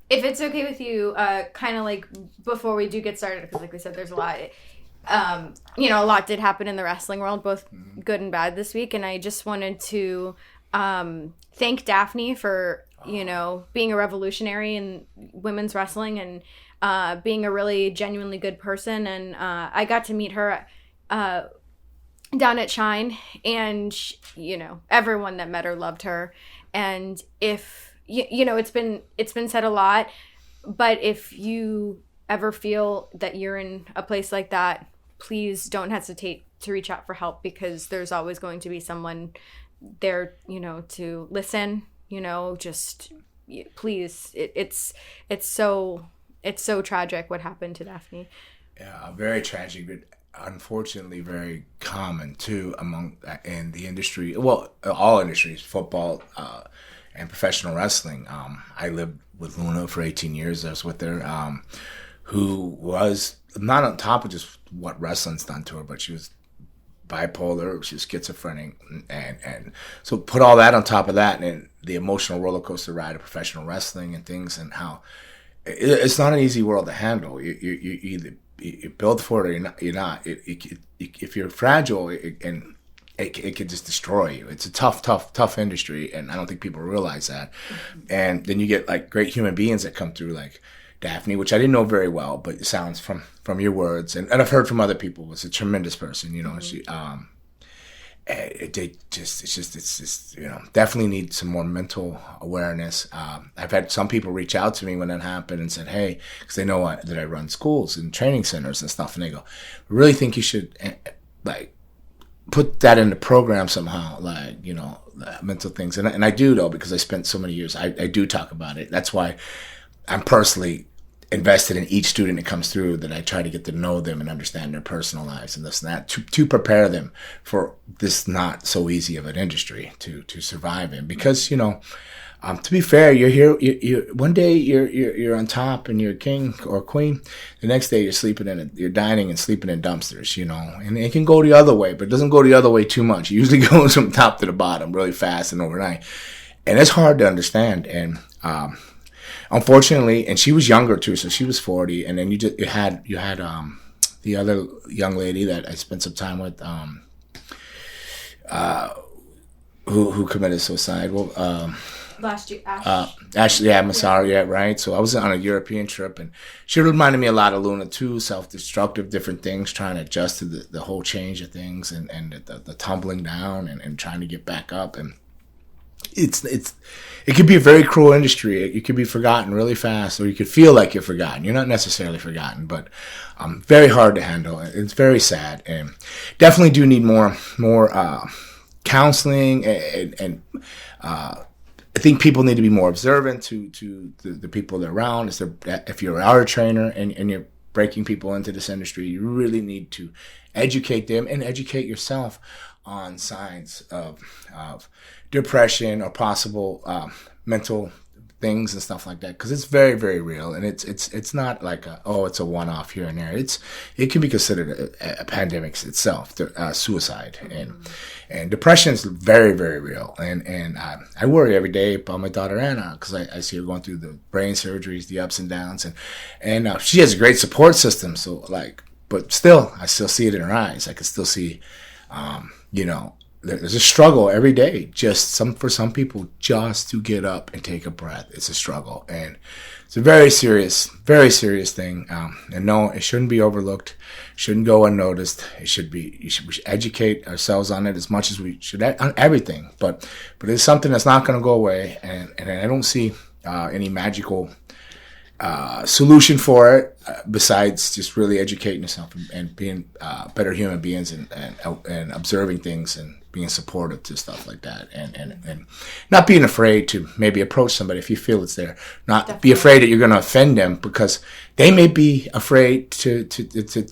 if it's okay with you, kind of like before we do get started, because like we said, there's a lot. A lot did happen in the wrestling world, both good and bad this week, and I just wanted to thank Daphne for being a revolutionary in women's wrestling and being a really genuinely good person. And I got to meet her down at Shine, and everyone that met her loved her. And if it's been said a lot, but if you ever feel that you're in a place like that, please don't hesitate to reach out for help, because there's always going to be someone there, to listen. Just please. It's so tragic what happened to Daphne. Yeah, very tragic, but unfortunately very common too in the industry. Well, all industries, football and professional wrestling. I lived with Luna for 18 years. I was with her, who was not on top of just what wrestling's done to her, but she was bipolar, she was schizophrenic, and so put all that on top of that, and the emotional roller coaster ride of professional wrestling and things, and how it's not an easy world to handle. You either you build for it or you're not. If you're fragile, it could just destroy you. It's a tough industry, and I don't think people realize that. And then you get like great human beings that come through, like Daphne, which I didn't know very well, but it sounds from your words, and I've heard from other people, was a tremendous person. She definitely need some more mental awareness. I've had some people reach out to me when that happened and said, hey, because they know that I run schools and training centers and stuff, and they go, I really think you should put that in the program somehow, mental things. And I do, though, because I spent so many years, I do talk about it. That's why I'm personally invested in each student that comes through, that I try to get to know them and understand their personal lives and this and that, to prepare them for this not so easy of an industry to survive in. Because, to be fair, you're here, you one day you're on top and you're king or queen. The next day you're dining and sleeping in dumpsters, and it can go the other way, but it doesn't go the other way too much. It usually goes from top to the bottom really fast and overnight. And it's hard to understand. And, unfortunately, and she was younger too, so she was 40, and then you had the other young lady that I spent some time with, who committed suicide. Well, last year, Ashley, Massaro, yeah, right. So I was on a European trip, and she reminded me a lot of Luna too. Self-destructive, different things, trying to adjust to the whole change of things, and the tumbling down and trying to get back up. And it could be a very cruel industry. You could be forgotten really fast, or you could feel like you're forgotten. You're not necessarily forgotten, but very hard to handle. It's very sad, and definitely do need more counseling. And I think people need to be more observant to the people they're around. If you're a trainer and you're breaking people into this industry, you really need to educate them and educate yourself on signs of depression or possible mental things and stuff like that, because it's very, very real, and it's not like it's a one-off here and there. It can be considered a pandemic itself, suicide and depression is very, very real, and I worry every day about my daughter Anna, because I see her going through the brain surgeries, the ups and downs, and she has a great support system. So but still, I still see it in her eyes. I can still see, there's a struggle every day. For some people, just to get up and take a breath, it's a struggle, and it's a very serious thing. And no, it shouldn't be overlooked. Shouldn't go unnoticed. We should educate ourselves on it as much as we should on everything. But it's something that's not going to go away, and I don't see any magical solution for it besides just really educating yourself and being better human beings and observing things and being supportive to stuff like that, and not being afraid to maybe approach somebody if you feel it's there. Not Definitely. Be afraid that you're going to offend them, because they may be afraid to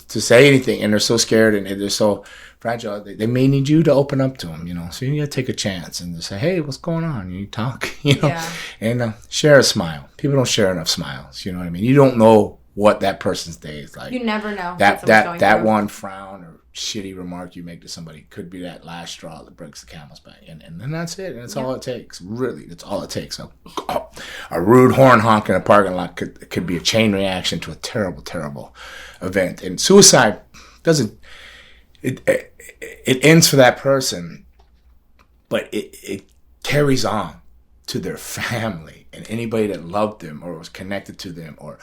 say anything, and they're so scared and they're so fragile. They may need you to open up to them, So you got to take a chance and just say, "Hey, what's going on?" You talk, Yeah. And share a smile. People don't share enough smiles. You know what I mean? You don't know what that person's day is like. You never know that one frown or shitty remark you make to somebody could be that last straw that breaks the camel's back, and then that's it. And that's all it takes. Really, that's all it takes. A rude horn honk in a parking lot could be a chain reaction to a terrible, terrible event. And suicide doesn't. It ends for that person, but it carries on to their family and anybody that loved them or was connected to them or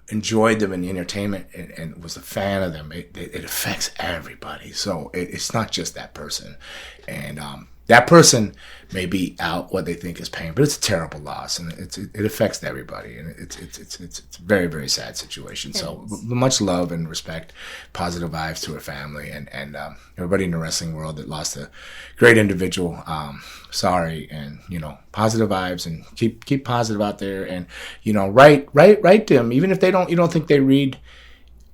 enjoyed them in the entertainment and was a fan of them. It affects everybody. So it's not just that person. And that person may be out what they think is pain, but it's a terrible loss, and it affects everybody. And it's a very, very sad situation. So much love and respect, positive vibes to her family and everybody in the wrestling world that lost a great individual. Sorry, and positive vibes, and keep positive out there, and write to them, even if you don't think they read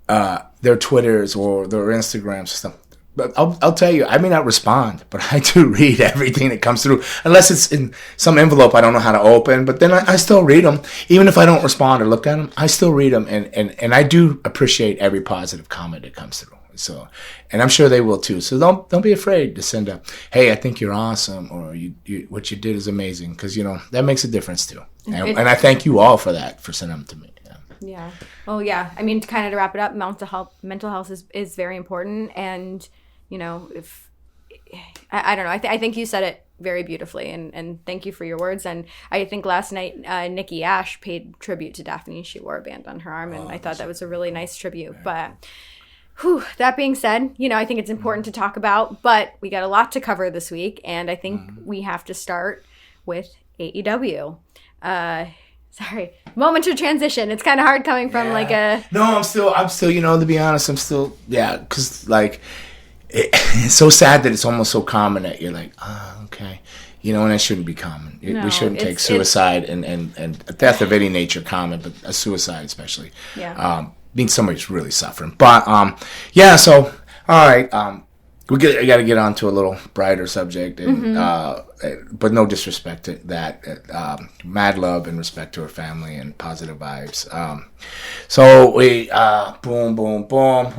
their Twitters or their Instagrams and stuff. But I'll tell you, I may not respond, but I do read everything that comes through, unless it's in some envelope I don't know how to open. But then I still read them, even if I don't respond or look at them. I still read them, and I do appreciate every positive comment that comes through. So, and I'm sure they will too. So don't be afraid to send a, hey, I think you're awesome, or you what you did is amazing, because that makes a difference too. And I thank you all for that, for sending them to me. Yeah. Well, yeah. I mean, kind of to wrap it up, mental health is very important, and if I don't know, I think you said it very beautifully, and thank you for your words. And I think last night Nikki Ash paid tribute to Daphne. She wore a band on her arm, and I thought that was a really nice tribute. But that being said, I think it's important to talk about, but we got a lot to cover this week, and I think we have to start with AEW. Sorry, moment of transition. It's kind of hard coming from like a... No, I'm still, to be honest, because it's so sad that it's almost so common that you're like, okay. And it shouldn't be common. We shouldn't take suicide and death of any nature common, but a suicide especially. Yeah. Means somebody's really suffering. But, so, all right. I got to get on to a little brighter subject, and but no disrespect to that. Mad love and respect to her family and positive vibes. So we, boom, boom, boom.